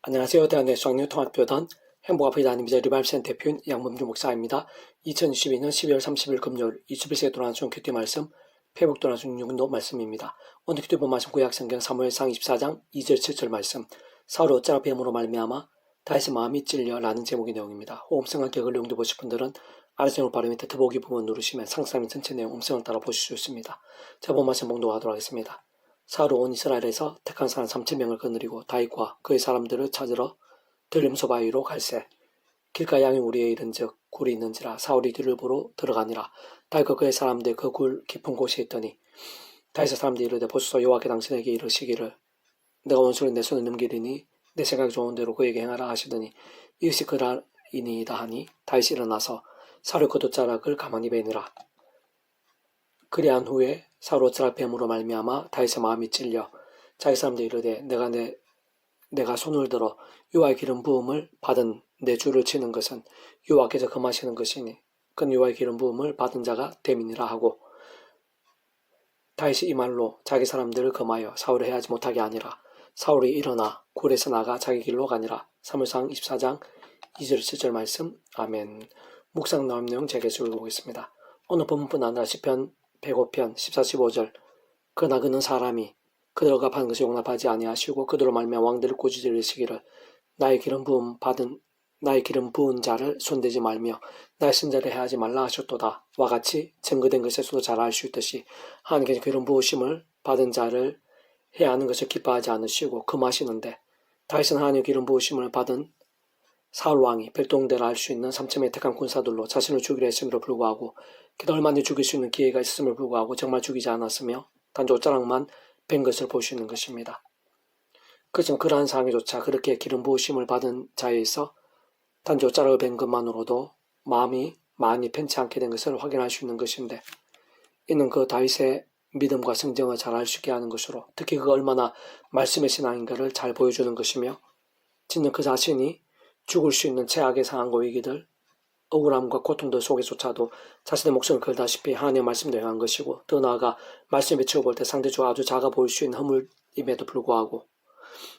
안녕하세요. 대한대 수학여통학교단 행복아프리다 아닙니다. 리발센 대표인 양범주 목사입니다. 2022년 12월 30일 금요일 21세기 도나중 큐티 말씀 회복 도나중 6도 말씀입니다. 오늘 큐티 본 말씀 구약성경 사무엘상 24장 2절 7절 말씀 사울이 어쩌라 뱀으로 말미암아 다윗의 마음이 찔려 라는 제목의 내용입니다. 호흡성과 격을 용도 보실 분들은 아래쪽으로 바로 밑에 더보기 부분 누르시면 상상의 전체 내용 음성을 따라 보실 수 있습니다. 자, 본 말씀 봉독하도록 하겠습니다. 사울은 온 이스라엘에서 택한 사람 3,000명을 거느리고 다윗과 그의 사람들을 찾으러 들림소 바위로 갈새 길가 양이 우리에 이른즉 굴이 있는지라 사울이 뒤를 보러 들어가니라. 다윗과 그의 사람들 그 굴 깊은 곳에 있더니 다윗의 사람들이 이르되 보소서 여호와께 당신에게 이르시기를 내가 원수를 내 손에 넘기리니 내 생각이 좋은 대로 그에게 행하라 하시더니 이것이 그라이니이다 하니 다윗이 일어나서 사울의 겉옷자락을 가만히 베니라. 그리한 후에 사울 어쩌라 뱀으로 말미암아 다윗의 마음이 찔려 자기 사람들이 이르되 내가 손을 들어 여호와의 기름 부음을 받은 내 주를 치는 것은 여호와께서 금하시는 것이니 그는 여호와의 기름 부음을 받은 자가 됨이니라 하고 다윗이 이 말로 자기 사람들을 금하여 사울을 해하지 못하게 하니라. 사울이 일어나 굴에서 나가 자기 길로 가니라. 사무엘상 24장 2절 7절 말씀. 아멘. 묵상 나온 내용 제게서 읽어보겠습니다. 오늘 본문뿐 아니라 시편 105편 14, 15절 그러나 그는 사람이 그들과 파는 것을 용납하지 아니하시고 그들로 말미암아 왕들을 꾸짖으시기를 나의 기름 부은 자를 손대지 말며 나의 선자를 해하지 말라 하셨도다. 와 같이 증거된 것에서도 잘 알 수 있듯이 하나님께서 기름 부으심을 받은 자를 해야 하는 것을 기뻐하지 않으시고 금하시는데 다윗은 하나님의 기름 부으심을 받은 사울 왕이 별동대를 알 수 있는 3,000명의 택한 군사들로 자신을 죽이려 했음에도 불구하고 그도 얼마든지 죽일 수 있는 기회가 있음을 불구하고 정말 죽이지 않았으며 단지 옷자락만 뺀 것을 볼 수 있는 것입니다. 그렇지만 그러한 상황에조차 그렇게 기름 부으심을 받은 자에 있어 단지 옷자락을 뺀 것만으로도 마음이 많이 편치 않게 된 것을 확인할 수 있는 것인데 이는 그 다윗의 믿음과 성정을 잘 알 수 있게 하는 것으로 특히 그가 얼마나 말씀의 신앙인가를 잘 보여주는 것이며 진정 그 자신이 죽을 수 있는 최악의 상황과 위기들 억울함과 고통들 속에조차도 자신의 목숨을 걸다시피 하나님의 말씀대로 행한 것이고 더 나아가 말씀에 비추어 볼 때 상대적으로 아주 작아 보일 수 있는 허물임에도 불구하고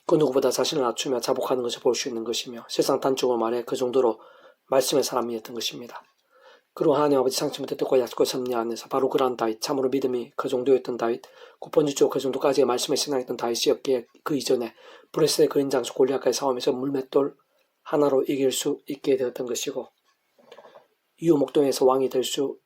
그 누구보다 자신을 낮추며 자복하는 것을 볼 수 있는 것이며 세상 단적으로 말해 그 정도로 말씀의 사람이었던 것입니다. 그리고 하나님 아버지 상처부터 뜻과 약속과 섭리 안에서 바로 그러한 다윗 참으로 믿음이 그 정도였던 다윗 곧 본질적으로 그 정도까지의 말씀의 신앙이었던 다윗이었기에 그 이전에 브레스의 그린장수 골리앗과의 싸움에서 물맷돌 하나로 이길 수 있게 되었던 것이고 이후 목동에서 왕이 될 수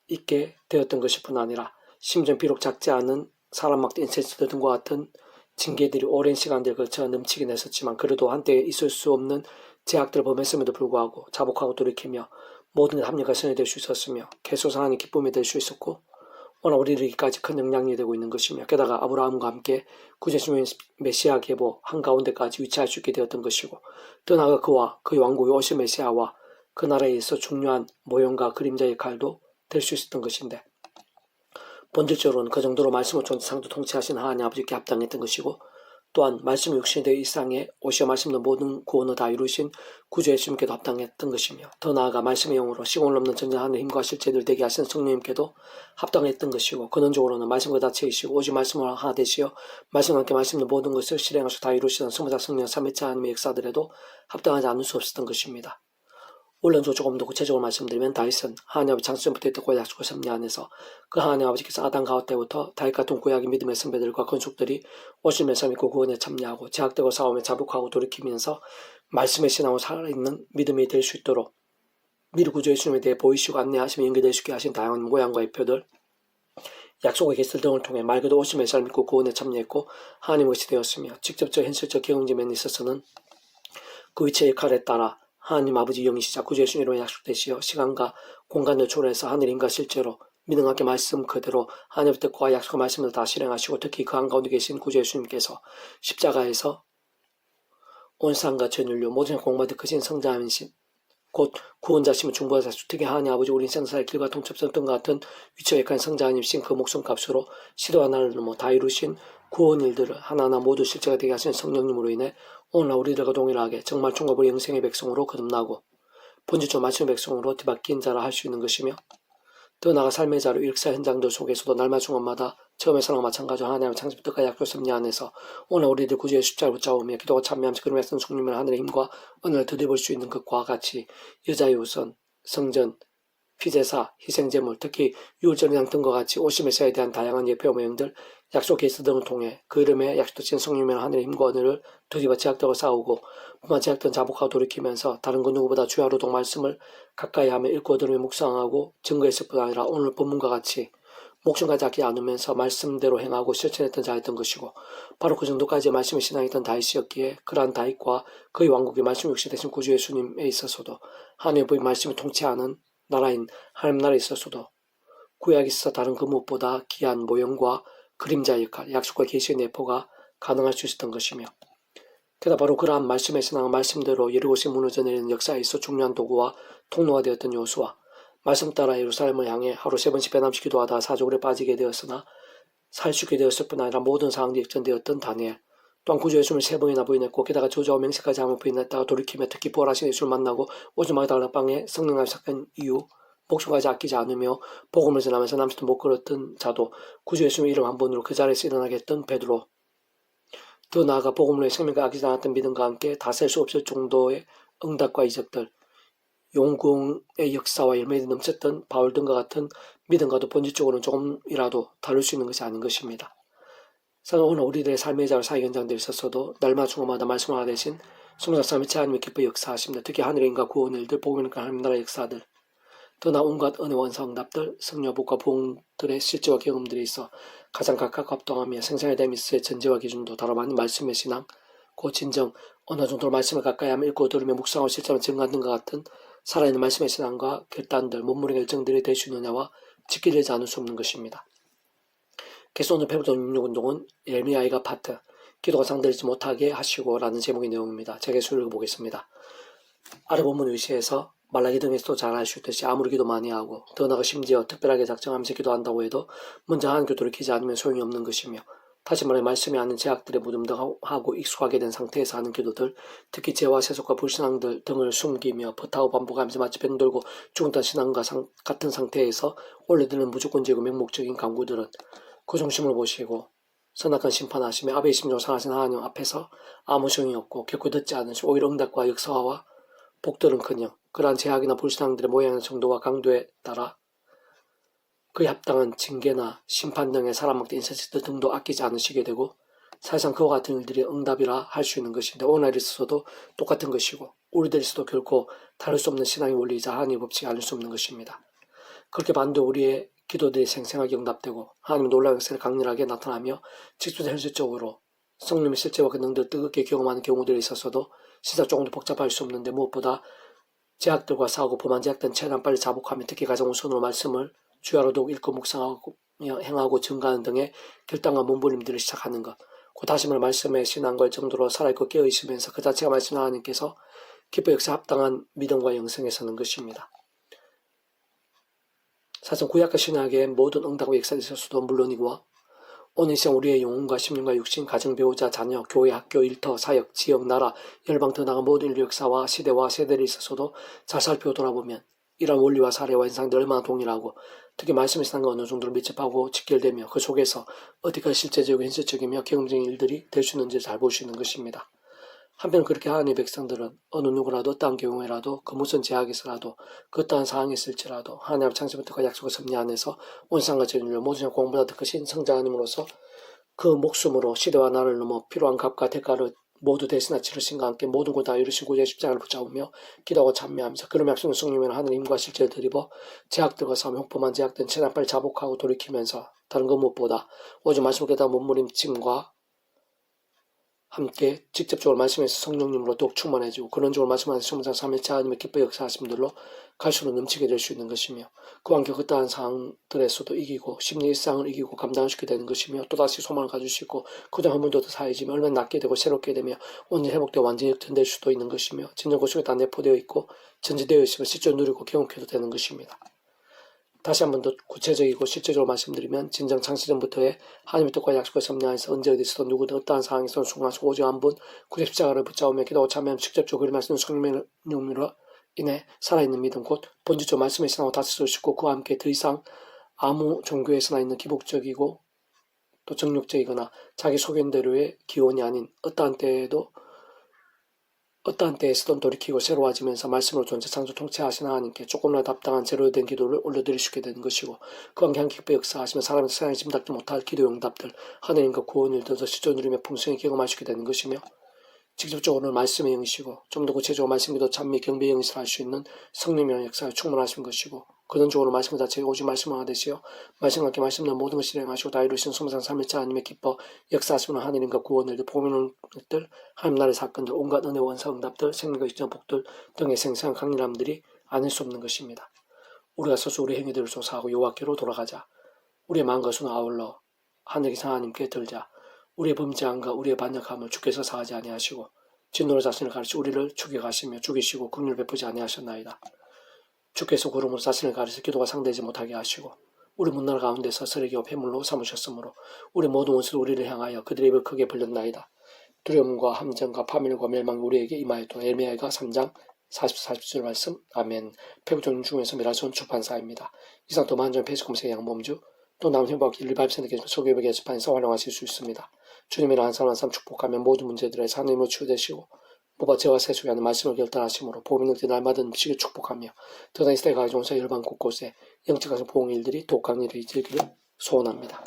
있게 되었던 것일 뿐 아니라 심지어 비록 작지 않은 사람막 인센스 등과 같은 징계들이 오랜 시간들을 거쳐 넘치긴 했었지만 그래도 한때 있을 수 없는 제약들을 범했음에도 불구하고 자복하고 돌이키며 모든 게 합리가 선이 될 수 있었으며 계속 하나님 기쁨이 될 수 있었고 오늘 우리 이르기까지 큰 영향이 되고 있는 것이며 게다가 아브라함과 함께 구제주의 메시아 계보 한가운데까지 위치할 수 있게 되었던 것이고 또 나아가 그와 그의 왕국의 오실 메시아와 그 나라에 있어 중요한 모형과 그림자 역할도 될 수 있었던 것인데 본질적으로는 그 정도로 말씀을 전지상도 통치하신 하나님 아버지께 합당했던 것이고 또한 말씀이 육신이 되어 이 세상에 오시어 말씀도 모든 구원을 다 이루신 구주 예수님께도 합당했던 것이며 더 나아가 말씀의 영으로 시공을 넘는 전쟁하는 힘과 실제들 되게 하신 성령님께도 합당했던 것이고 근원적으로는 말씀과 다 채이시고 오직 말씀을 하나 되시어 말씀과 함께 말씀의 모든 것을 실행하셔 다 이루시는 성부자 성령 삼위체 하나님의 역사들에도 합당하지 않을 수 없었던 것입니다. 원론적으로 조금 더 구체적으로 말씀드리면 다윗은 하나님 아버지 창세전부터 뜻과 약속과 섭리 안에서 그 하나님 아버지께서 아담 가롯 때부터 다윗 같은 구약의 믿음의 선배들과 건축들이 오실 메시아 믿고 구원에 참여하고 제약되고 싸움에 자복하고 돌이키면서 말씀의 신앙으로 살아있는 믿음이 될 수 있도록 미리 구주 예수님에 대해 보이시고 안내하시며 연결될 수 있게 하신 다양한 모양과 표들 약속의 개설 등을 통해 말 그대로 오실 메시아를 믿고 구원에 참여했고 하나님 것이 되었으며 직접적 현실적 경험지면에 있어서는 그 위치의 역할에 따라 하나님 아버지 영이시자 구주 예수님으로 약속되시어 시간과 공간을 초월해서 하늘인과 실제로 믿음 함께 말씀 그대로 하나님의 뜻과 약속의 말씀을 다 실행하시고 특히 그 한가운데 계신 구주 예수님께서 십자가에서 온 세상과 전 인류 모든 공마다 크신 성자이신 곧 구원자심을 중보하사 특히 하나님 아버지 우리 인생사의 길과 동첩성 등과 같은 위치에 약한 성자님이신 그 목숨값으로 시도 하나를 넘어 다 이루신 구원 일들을 하나하나 모두 실제가 되게 하시는 성령님으로 인해 오늘날 우리들과 동일하게 정말 총과 영생의 백성으로 거듭나고 본질적 말씀의 백성으로 뒤바뀐 자라 할 수 있는 것이며 더 나아가 삶의 자로 일사 현장들 속에서도 날마다 순간마다 처음의 사랑과 마찬가지로 하나님의 창조부터 끝까지 약속 섭리 안에서 오늘 우리들 구주의 십자가를 붙잡으며 기도가 참여하면서 그름에 쓴 성령을 하늘의 힘과 은혜를 드려볼 수 있는 것과 같이 여자의 우선, 성전, 피제사, 희생제물, 특히 유월절이나 등과 같이 오심의 사에 대한 다양한 예표 모형들, 약속 계스 등을 통해 그 이름에 약속된 성령이면 하늘의 힘과 은혜를 두드려 제약되고 싸우고 뿐만 제약된 자복하고 돌이키면서 다른 그 누구보다 주야 로동 말씀을 가까이 하며 읽고 들으며 묵상하고 증거했을 뿐 아니라 오늘 본문과 같이 목숨까지 아끼지 않으면서 말씀대로 행하고 실천했던 자였던 것이고 바로 그 정도까지의 말씀의 신앙이었던 다윗이었기에 그러한 다윗과 그의 왕국의 말씀 육신 되신 구주 예수님에 있어서도 하나님의 부의 말씀을 통치하는 나라인 하나님 나라에 있어서도 구약에 있어 다른 그 무엇보다 귀한 모형과 그림자 역할, 약속과 계시의 내포가 가능할 수 있었던 것이며 게다가 바로 그러한 말씀의 신앙은 말씀대로 예루살렘이 무너져 내리는 역사에 있어 중요한 도구와 통로가 되었던 요수와 말씀 따라 예루살렘을 향해 하루 3번씩 배남시 기도하다 사족에 빠지게 되었으나 살수있게 되었을 뿐 아니라 모든 상황이 역전되었던 다니엘 또한 구주 예수님을 3번이나 부인했고 게다가 저주와 맹세까지 하며 부인했다가 돌이키며 특히 부활하신 예수를 만나고 오즈마가 다락방에 성령을 삭한 이후 목숨까지 아끼지 않으며 복음을 전하면서 남짓도 못 걸었던 자도 구주 예수님의 이름 한 번으로 그 자리에서 일어나게 했던 베드로 더 나아가 복음을 위해 생명을 아끼지 않았던 믿음과 함께 다 셀 수 없을 정도의 응답과 이적들 용궁의 역사와 열매들이 넘쳤던 바울 등과 같은 믿음과도 본질적으로는 조금이라도 다를 수 있는 것이 아닌 것입니다. 사실 오늘 우리들의 삶의 자로 사회 현장들이 있었어도 날마다 중간마다 말씀을 하나 대신 성령사 미치 하나님의 기뻐 역사하십니다. 특히 하늘의 인과 구원의 일들, 복음의 인과 하나님 나라의 역사들, 더나 온갖 은혜 원사 응답들, 성녀복과 부흥들의 실제와 경험들이 있어 가장 각각 합동하며 생생의 데미스의 전제와 기준도 다뤄 많은 말씀의 신앙, 그 진정 어느 정도 말씀을 가까이 하며 읽고 들으며 묵상하고 실제로 증거하는 등과 같은 살아있는 말씀의 신앙과 결단들, 몸물의 결정들이 될 수 있느냐와 지키려지 않을 수 없는 것입니다. 그래서 오늘 배우던 육육운동은 예레미야가 파트, 기도가 상대되지 못하게 하시고 라는 제목의 내용입니다. 제가 예수 읽어보겠습니다. 아래 본문 의시에서 말라기 등에서도 잘 알 수 있듯이 아무리 기도 많이 하고 더 나아가 심지어 특별하게 작정하면서 기도한다고 해도 먼저 하나님께 돌이키지 않으면 소용이 없는 것이며 다시 말해 말씀이 하는 제약들에 무덤덤하고 익숙하게 된 상태에서 하는 기도들 특히 죄와 세속과 불신앙들 등을 숨기며 버타고 반복하면서 마치 뱅돌고 죽은 신앙과 같은 상태에서 원래들은 무조건적이고 맹목적인 강구들은 그 중심을 보시고 선악한 심판하시며 아베의 심정을 상하신 하나님 앞에서 아무 소용이 없고 결코 듣지 않으시고 오히려 응답과 역사와 복들은커녕 그러한 제약이나 불신앙들의 모양의 정도와 강도에 따라 그에 합당한 징계나 심판 등의 사람한테 인센티브 등도 아끼지 않으시게 되고 사실상 그와 같은 일들이 응답이라 할 수 있는 것인데 오늘에 있어서도 똑같은 것이고 우리들에서도 결코 다를 수 없는 신앙의 원리이자 하나님의 법칙이 아닐 수 없는 것입니다. 그렇게 반도 우리의 기도들이 생생하게 응답되고 하나님의 놀라운 역사를 강렬하게 나타나며 직접 현실적으로 성령의 실제와 그 능력을 뜨겁게 경험하는 경우들이 있어서도 시작 조금도 복잡할 수 없는데 무엇보다 제약들과 싸우고 범한 제약들은 최대한 빨리 자복하며 특히 가장 우선으로 말씀을 주야로도 읽고 묵상하고 행하고 증가하는 등의 결단과 몸부림들을 시작하는 것. 그 다시 말해 말씀의 신앙과 정도로 살아있고 깨어있으면서 그 자체가 말씀 하나님께서 기뻐 역사 합당한 믿음과 영성에 서는 것입니다. 사실 구약과 신약의 모든 응답과 역사에 있어서도 물론이고 오늘 시간 우리의 영혼과 심령과 육신, 가정, 배우자, 자녀, 교회, 학교, 일터, 사역, 지역, 나라, 열방 더 나아가 모든 인류 역사와 시대와 세대에 있어서도 잘 살펴 돌아보면 이런 원리와 사례와 현상들이 얼마나 동일하고 특히 말씀의 신앙과 어느 정도로 밀접하고 직결되며 그 속에서 어디까지 실제적이고 현실적이며 경험적인 일들이 될 수 있는지 잘 볼 수 있는 것입니다. 한편 그렇게 하나님의 백성들은 어느 누구라도 어떠한 경우에라도 그 무슨 제약에서라도 그 어떠한 상황이 있을지라도 하나님 창세부터 약속의 섭리 안에서 온상과 전율로 모든 공부보다 더 크신 성장하님으로써 그 목숨으로 시대와 나를 넘어 필요한 값과 대가를 모두 대신하 치르신과 함께 모든 것 다 이루시고 제 십자가를 붙잡으며 기도하고 참여하면서 그런 약속의 성령면 하나님 힘과 실제를 드리고 제약들과 싸우며 혹범한 제약들은 최대한 빨리 자복하고 돌이키면서 다른 것 무엇보다 오직 말씀을 깨달은 몸부림침과 함께 직접적으로 말씀에서 성령님으로 더욱 충만해지고 그런적으로 말씀하는 성자 삼일체 하나님의 기뻐 역사하심들로 갈수록 넘치게 될 수 있는 것이며 그와 함께 그떠한 상황들에서도 이기고 심리 일상을 이기고 감당할 수 있게 되는 것이며 또다시 소망을 가질 수 있고 그다음 한 번도 더 사해지며 얼마나 낫게 되고 새롭게 되며 온전히 회복되어 완전히 역전될 수도 있는 것이며 진정 고속에 다 내포되어 있고 전제되어 있으며 실제로 누리고 경험해도 되는 것입니다. 다시 한 번 더 구체적이고 실제적으로 말씀드리면 진정 창세전부터의 하나님의 뜻과 약속의 섭리 안에서 언제 어디서도 누구든 어떠한 상황에서는 순간속 오직 한 분 구제 십자가를 붙잡으며 기도하고 참여하면 직접적으로 말씀을 성령으로 인해 살아있는 믿음 곧 본질적 말씀의 신앙으로 다시 설 수 있고 그와 함께 더 이상 아무 종교에서나 있는 기복적이고 또 정욕적이거나 자기 소견대로의 기원이 아닌 어떠한 때에서든 돌이키고 새로워지면서 말씀으로 존재 창조 통치하시는 하나님께 조금이라도 합당한 제대로 된 기도를 올려드릴 수 있게 되는 것이고, 그와 함께 기뻐 역사하시며 사람의 세상에 짐작지 못할 기도 응답들, 하나님과 구원을 더 시조 누리며 풍성히 경험할 수 있게 되는 것이며, 직접적으로 말씀의 영이시고 좀 더 구체적으로 말씀기도 찬미 경배 영이시를 할 수 있는 성령의 역사에 충만하신 것이고, 근원적으로 말씀 자체가 오직 말씀화가 되시어 말씀과 함께 말씀은 모든 것을 실행하시고 다 이루신 소망상 삶의 자 하나님의 기뻐 역사하시는 하나님과 구원을 보이는 것들, 하나님 나라의 사건들, 온갖 은혜 원사 응답들, 생명과 일정 복들 등의 생생한 강렬함들이 아닐 수 없는 것입니다. 우리가 서서 우리 행위들을 조사하고 여호와께로 돌아가자. 우리의 마음과 손을 아울러 하늘의 하나님께 들자. 우리의 범죄함과 우리의 반역함을 주께서 사하지 아니하시고 진노로 자신을 가르쳐 우리를 죽여가시며 죽이시고 긍휼을 베푸지 아니하셨나이다. 주께서 구름으로 자신을 가르쳐 기도가 상대하지 못하게 하시고 우리 문나라 가운데서 서리기와 폐물로 삼으셨으므로 우리 모든 원수도 우리를 향하여 그들의 입을 크게 벌렸나이다. 두려움과 함정과 파멸과 멸망이 우리에게 임하였도. 에르미야가 3장 40절 말씀. 아멘. 폐부종 중에서 미라손 출판사입니다. 이상 더 많은 점 페이스컴스의 양범주 또 남은 형법 일발센터 소개배 게시판에서 활용하실 수 있습니다. 주님이라 한 사람 한 사람 축복하며 모든 문제들에 하나님으로 치유되시고 모바 죄와 세속에 하는 말씀을 결단하심으로 복음 능력 날마다 음식을 축복하며 더다이 시대에 가져온서 열방 곳곳에 영적인 보응 일들이 독강일을 이끌기를 소원합니다.